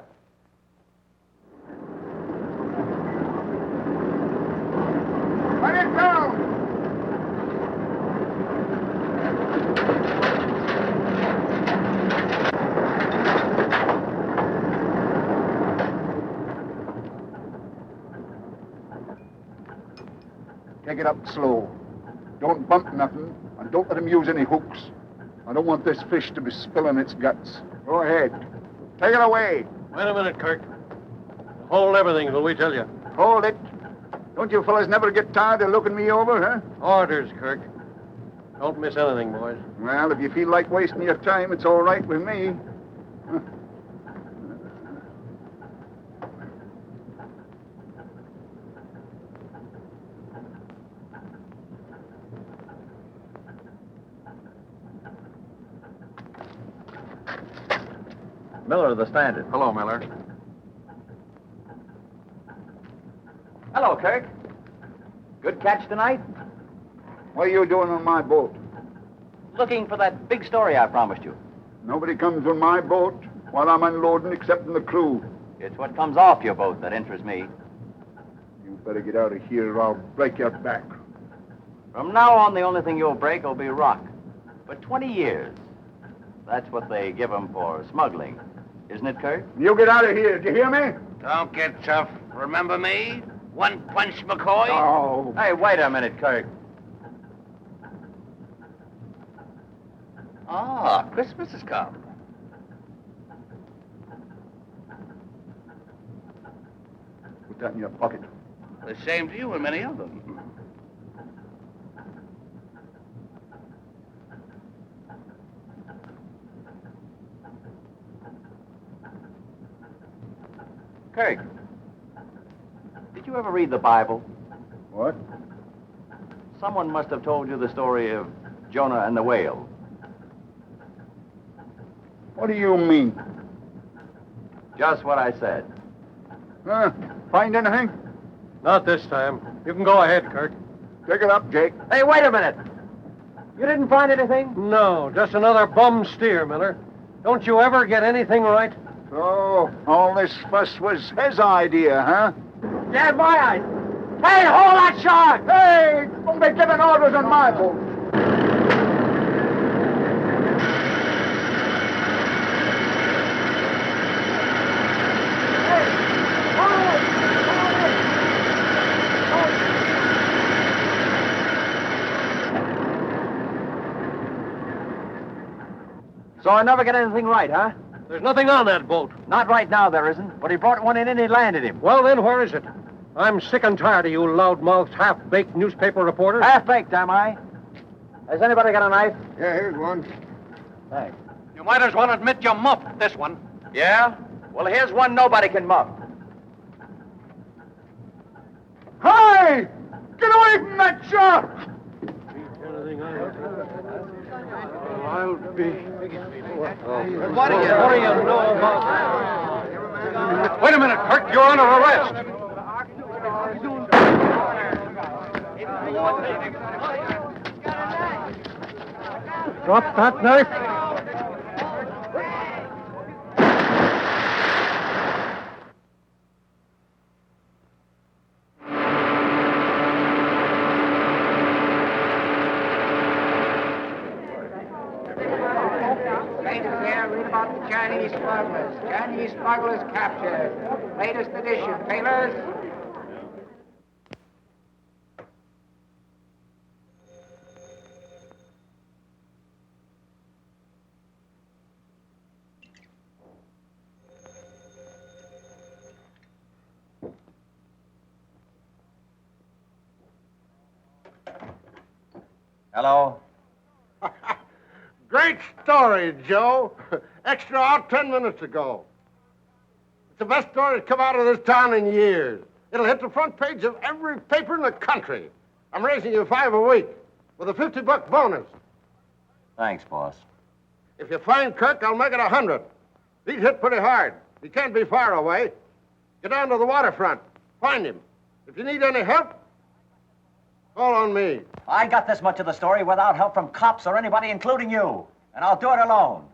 Let it down! Take it up slow. Don't bump nothing, and don't let him use any hooks. I don't want this fish to be spilling its guts. Go ahead. Take it away. Wait a minute, Kirk. Hold everything till we tell you. Hold it. Don't you fellas never get tired of looking me over, huh? Orders, Kirk. Don't miss anything, boys. Well, if you feel like wasting your time, it's all right with me. Miller of the Standard. Hello, Miller. Hello, Kirk. Good catch tonight? What are you doing on my boat? Looking for that big story I promised you. Nobody comes on my boat while I'm unloading excepting the crew. It's what comes off your boat that interests me. You better get out of here or I'll break your back. From now on, the only thing you'll break will be rock. For 20 years. That's what they give 'em for smuggling. Isn't it, Kirk? You get out of here. Do you hear me? Don't get tough. Remember me? One punch McCoy? Oh. Hey, wait a minute, Kirk. Ah, Christmas has come. Put that in your pocket. The same to you and many of them. Kirk, did you ever read the Bible? What? Someone must have told you the story of Jonah and the whale. What do you mean? Just what I said. Find anything? Not this time. You can go ahead, Kirk. Take it up, Jake. Hey, wait a minute. You didn't find anything? No, just another bum steer, Miller. Don't you ever get anything right? So, all this fuss was his idea, huh? Yeah, my eyes. Hey, hold that shark! Hey, don't be giving orders on my boat. So I never get anything right, huh? There's nothing on that boat. Not right now, there isn't. But he brought one in and he landed him. Well, then, where is it? I'm sick and tired of you loudmouthed, half-baked newspaper reporters. Half-baked, am I? Has anybody got a knife? Yeah, here's one. Thanks. You might as well admit you muffed this one. Yeah? Well, here's one nobody can muff. Hey! Get away from that shark! I'll be... What do you know about... Wait a minute, Kirk. You're under arrest. Drop that knife. Read about the Chinese smugglers. Chinese smugglers captured. Latest edition, tailors. Hello? Great story, Joe. Extra out 10 minutes ago. It's the best story that's come out of this town in years. It'll hit the front page of every paper in the country. I'm raising you $5 a week with a $50 bonus. Thanks, boss. If you find Kirk, I'll make it 100. He's hit pretty hard. He can't be far away. Get down to the waterfront. Find him. If you need any help, call on me. I got this much of the story without help from cops or anybody, including you. And I'll do it alone.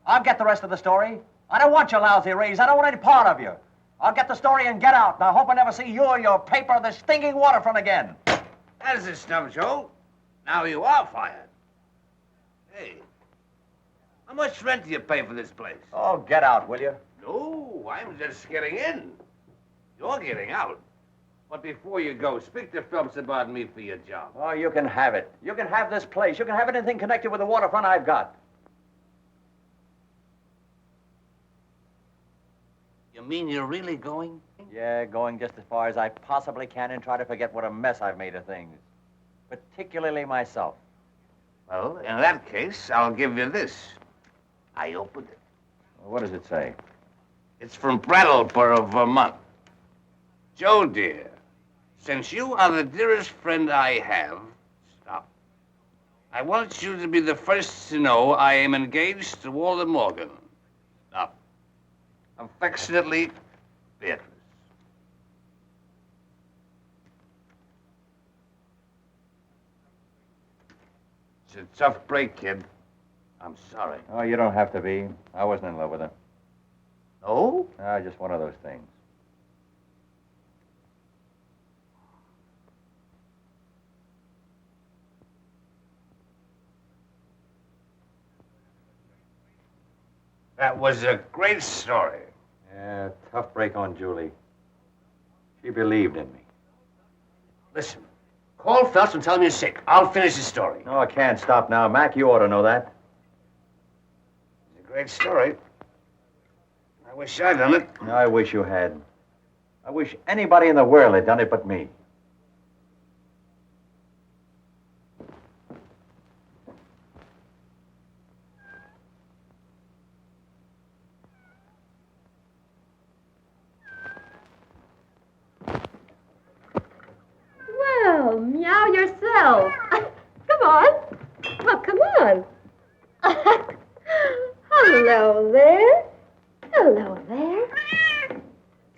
I'll get the rest of the story. I don't want your lousy raise. I don't want any part of you. I'll get the story and get out. And I hope I never see you or your paper or the stinking Waterfront again. That's the stuff, Joe. Now you are fired. Hey, how much rent do you pay for this place? Oh, get out, will you? No, I'm just getting in. You're getting out. But before you go, speak to Phelps about me for your job. Oh, you can have it. You can have this place. You can have anything connected with the Waterfront I've got. You mean you're really going? Yeah, going just as far as I possibly can and try to forget what a mess I've made of things. Particularly myself. Well, in that case, I'll give you this. I opened it. What does it say? It's from Brattleboro, Vermont. Joe, dear, since you are the dearest friend I have, stop. I want you to be the first to know I am engaged to Walter Morgan. Stop. Affectionately, Beatrice. It's a tough break, kid. I'm sorry. Oh, you don't have to be. I wasn't in love with her. No? Just one of those things. That was a great story. Yeah, tough break on Julie. She believed in me. Listen, call Phelps and tell him you're sick. I'll finish the story. No, I can't stop now. Mac, you ought to know that. It's a great story. I wish I'd done it. I wish you had. I wish anybody in the world had done it but me. Well, meow yourself. Come on. Well, come on. Hello there. Hello there.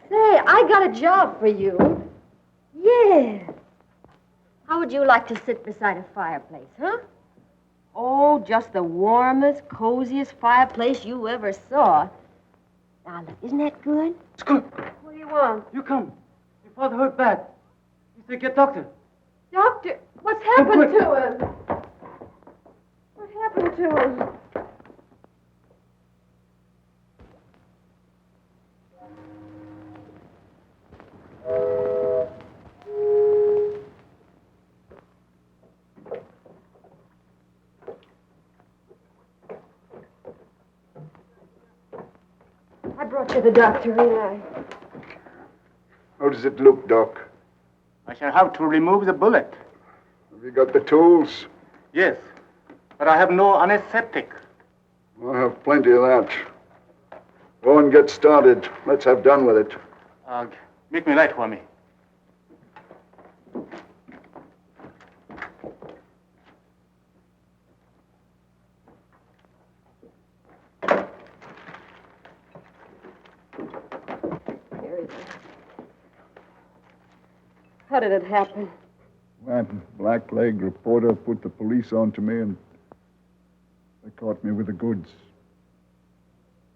Say, I got a job for you. Yeah. How would you like to sit beside a fireplace, huh? Oh, just the warmest, coziest fireplace you ever saw. Now, look, isn't that good? It's good. What do you want? You come. Your father hurt bad. He said get doctor. Doctor, what's happened to him? What happened to him? I brought you the doctor, Eli. How does it look, Doc? I shall have to remove the bullet. Have you got the tools? Yes, but I have no anesthetic. I have plenty of that. Go and get started. Let's have done with it. Make me light for me. Here he is. How did it happen? That blackleg reporter put the police on to me, and they caught me with the goods.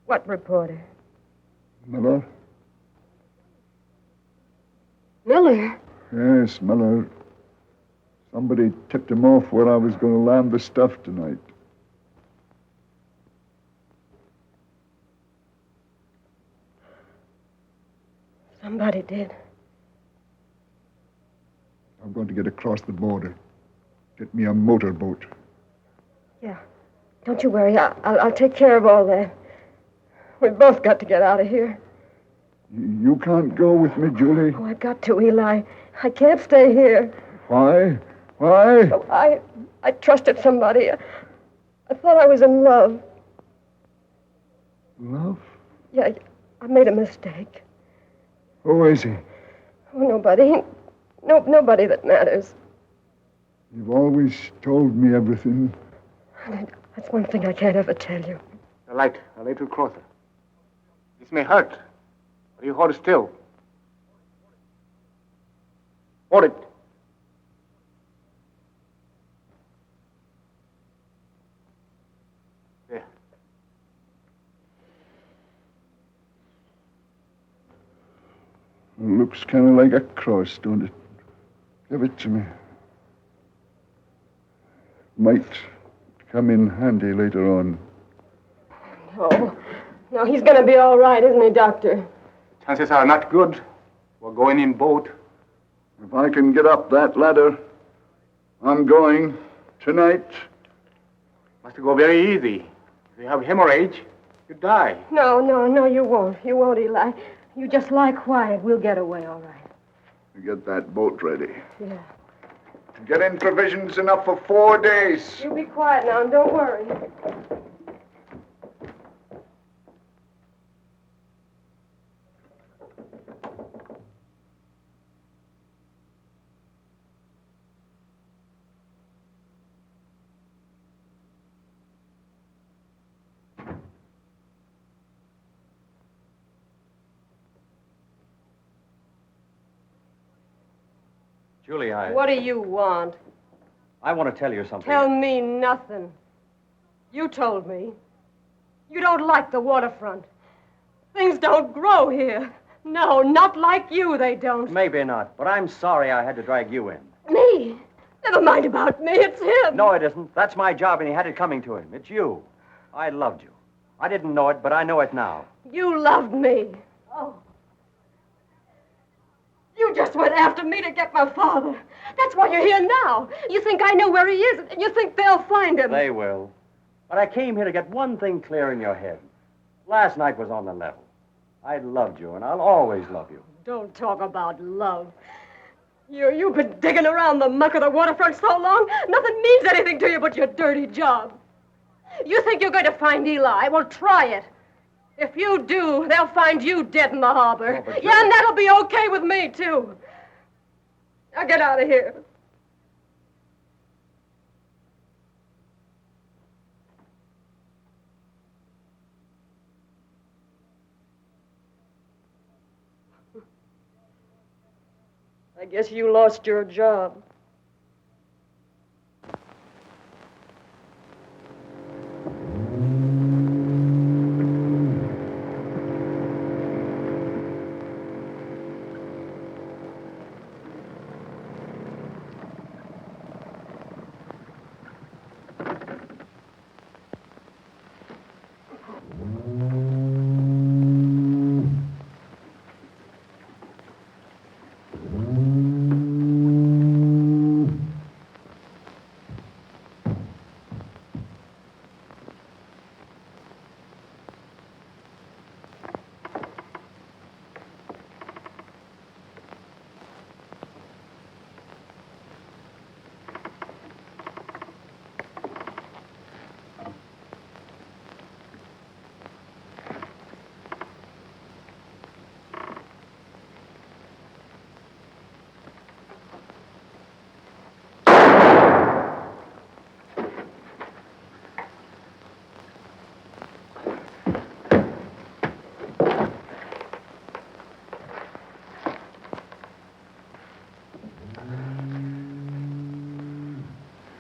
What reporter? Miller? Miller? Yes, Miller. Somebody tipped him off where I was going to land the stuff tonight. Somebody did. I'm going to get across the border. Get me a motorboat. Yeah. Don't you worry. I'll take care of all that. We've both got to get out of here. You can't go with me, Julie. Oh, I've got to, Eli. I can't stay here. Why? Why? Oh, I trusted somebody. I thought I was in love. Love? Yeah, I made a mistake. Who is he? Oh, nobody. Nobody that matters. You've always told me everything. That's one thing I can't ever tell you. The light, a little closer. This may hurt, but you hold still. Hold it. There. It looks kind of like a cross, don't it? Give it to me. Might come in handy later on. No, he's going to be all right, isn't he, Doctor? Chances are not good. We're going in boat. If I can get up that ladder, I'm going tonight. Must go very easy. If you have hemorrhage, you die. No, you won't. You won't, Eli. You just lie quiet. We'll get away, all right. Get that boat ready. Yeah. Get in provisions enough for 4 days. You be quiet now and don't worry. Julie, What do you want? I want to tell you something. Tell me nothing. You told me. You don't like the waterfront. Things don't grow here. No, not like you, they don't. Maybe not, but I'm sorry I had to drag you in. Me? Never mind about me. It's him. No, it isn't. That's my job, and he had it coming to him. It's you. I loved you. I didn't know it, but I know it now. You loved me. Oh. You just went after me to get my father. That's why you're here now. You think I know where he is, and you think they'll find him. They will. But I came here to get one thing clear in your head. Last night was on the level. I loved you, and I'll always love you. Don't talk about love. You've been digging around the muck of the waterfront so long, nothing means anything to you but your dirty job. You think you're going to find Eli? Well, try it. If you do, they'll find you dead in the harbor. Oh, yeah, and that'll be okay with me, too. Now get out of here. I guess you lost your job.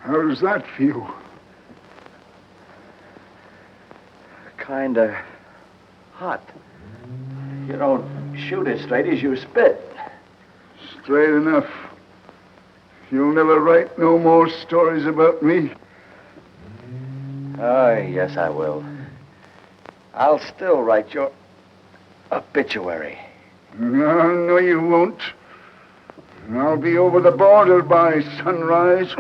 How does that feel? Kinda hot. You don't shoot as straight as you spit. Straight enough. You'll never write no more stories about me. Oh, yes, I will. I'll still write your obituary. No, you won't. I'll be over the border by sunrise.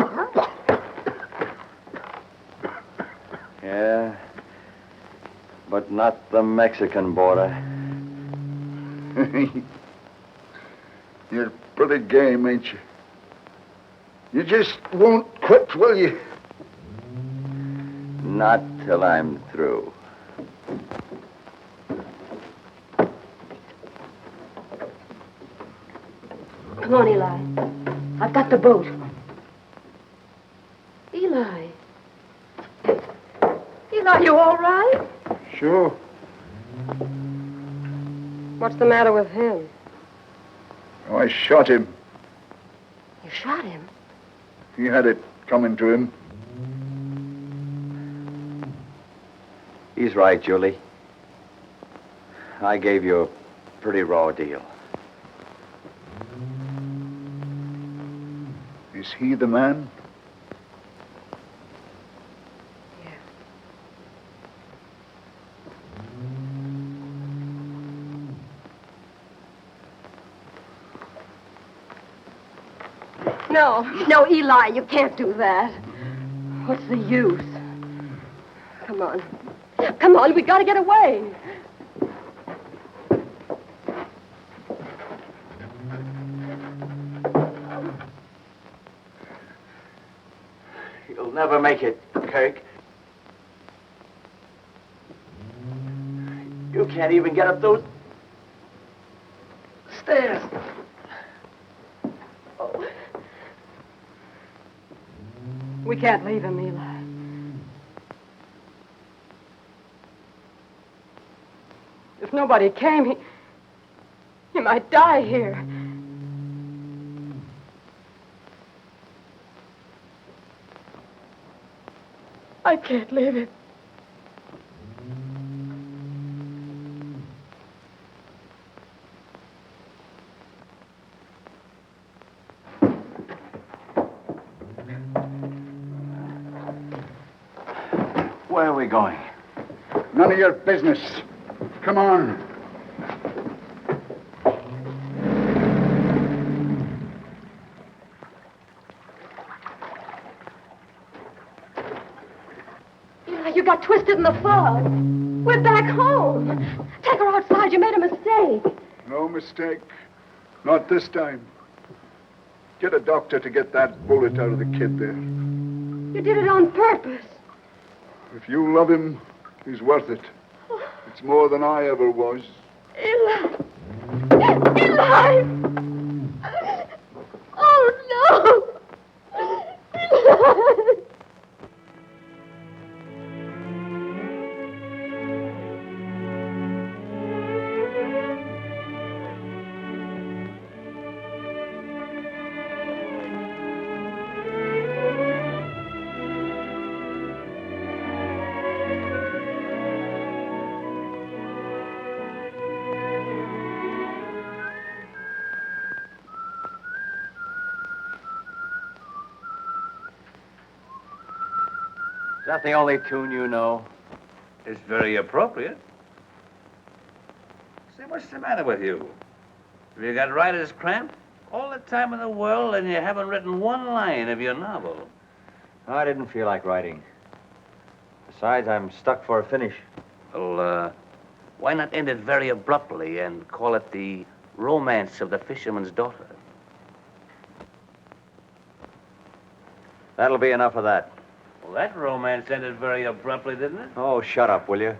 Yeah, but not the Mexican border. You're pretty game, ain't you? You just won't quit, will you? Not till I'm through. Come on, Eli. I've got the boat. Eli. Eli, you all right? Sure. What's the matter with him? Oh, I shot him. You shot him? He had it coming to him. He's right, Julie. I gave you a pretty raw deal. Is he the man? No, Eli, you can't do that. What's the use? Come on. Come on, we gotta get away. You'll never make it, Kirk. You can't even get up those stairs. Oh. We can't leave him, Eli. If nobody came, he might die here. I can't leave him. Where are we going? None of your business. Come on. Eli, you got twisted in the fog. We're back home. Take her outside. You made a mistake. No mistake. Not this time. Get a doctor to get that bullet out of the kid there. You did it on purpose. If you love him, he's worth it. It's more than I ever was. Eli! Eli! Oh, no! Eli! Is that the only tune you know? It's very appropriate. Say, what's the matter with you? Have you got writer's cramp? All the time in the world and you haven't written one line of your novel. I didn't feel like writing. Besides, I'm stuck for a finish. Well, why not end it very abruptly and call it The Romance of the Fisherman's Daughter? That'll be enough of that. Well, that romance ended very abruptly, didn't it? Oh, shut up, will you?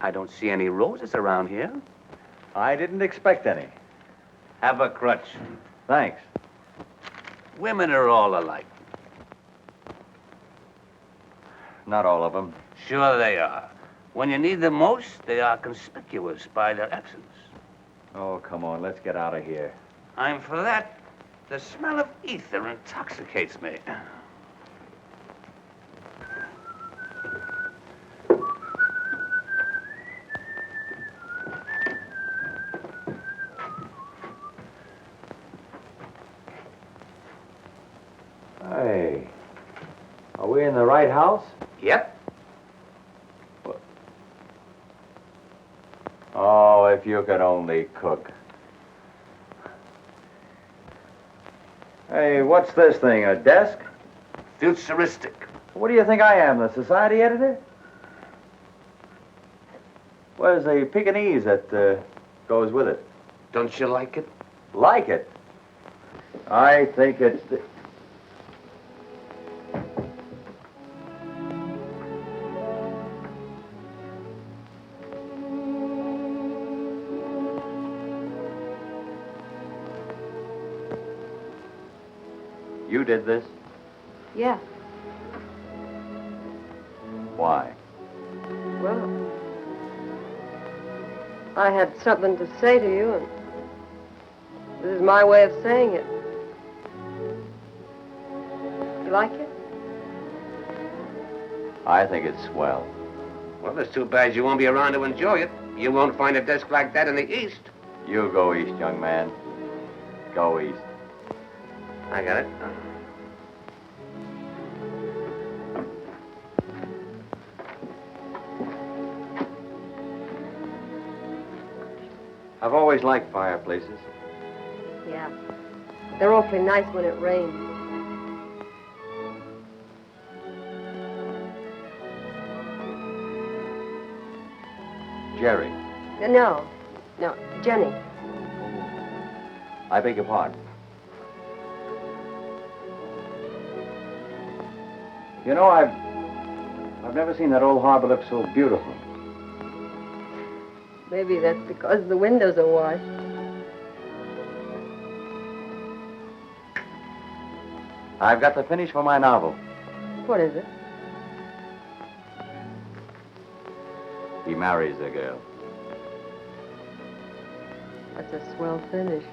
I don't see any roses around here. I didn't expect any. Have a crutch. Thanks. Women are all alike. Not all of them. Sure they are. When you need them most, they are conspicuous by their absence. Oh, come on, let's get out of here. I'm for that. The smell of ether intoxicates me. Hey, are we in the right house? Yep. Oh, if you could only cook. Hey, what's this thing, a desk? Futuristic. What do you think I am, the society editor? Where's the Pekingese that goes with it? Don't you like it? Like it? I think it's... You did this? Yeah. Why? Well, I had something to say to you, and this is my way of saying it. You like it? I think it's swell. Well, it's too bad you won't be around to enjoy it. You won't find a desk like that in the East. You go east, young man. Go east. I got it. I've always liked fireplaces. Yeah. They're awfully nice when it rains. Jerry, No, Jenny. I beg your pardon. You know, I've never seen that old harbor look so beautiful. Maybe that's because the windows are washed. I've got the finish for my novel. What is it? He marries a girl. That's a swell finish.